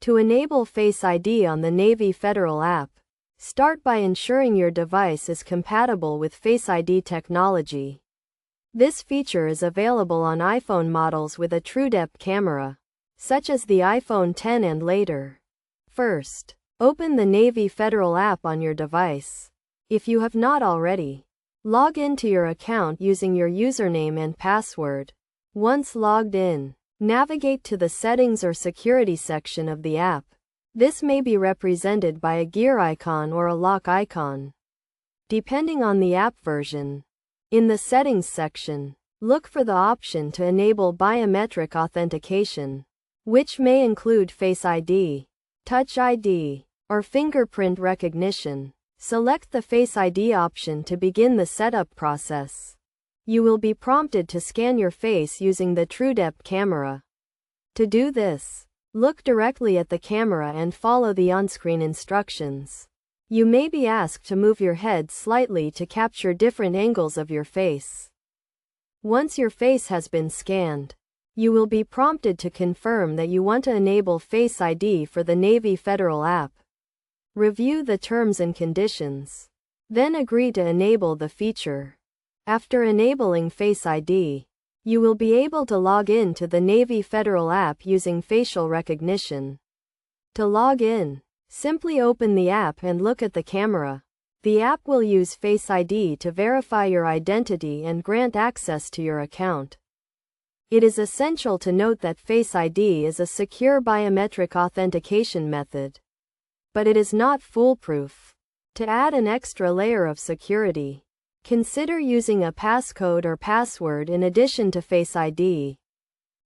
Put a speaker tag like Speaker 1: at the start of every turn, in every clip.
Speaker 1: To enable Face ID on the Navy Federal app, start by ensuring your device is compatible with Face ID technology. This feature is available on iPhone models with a true-depth camera, such as the iPhone X and later. First, open the Navy Federal app on your device. If you have not already, log into your account using your username and password. Once logged in, navigate to the Settings or Security section of the app. This may be represented by a gear icon or a lock icon, depending on the app version. In the Settings section, look for the option to enable biometric authentication, which may include Face ID, Touch ID, or fingerprint recognition. Select the Face ID option to begin the setup process. You will be prompted to scan your face using the TrueDepth camera. To do this, look directly at the camera and follow the on-screen instructions. You may be asked to move your head slightly to capture different angles of your face. Once your face has been scanned, you will be prompted to confirm that you want to enable Face ID for the Navy Federal app. Review the terms and conditions. Then agree to enable the feature. After enabling Face ID, you will be able to log in to the Navy Federal app using facial recognition. To log in, simply open the app and look at the camera. The app will use Face ID to verify your identity and grant access to your account. It is essential to note that Face ID is a secure biometric authentication method, but it is not foolproof. To add an extra layer of security, consider using a passcode or password in addition to Face ID.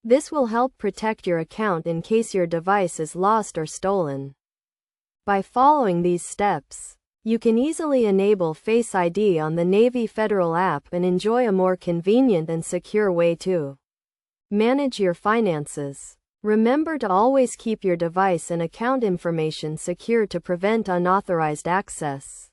Speaker 1: This will help protect your account in case your device is lost or stolen. By following these steps, you can easily enable Face ID on the Navy Federal app and enjoy a more convenient and secure way to manage your finances. Remember to always keep your device and account information secure to prevent unauthorized access.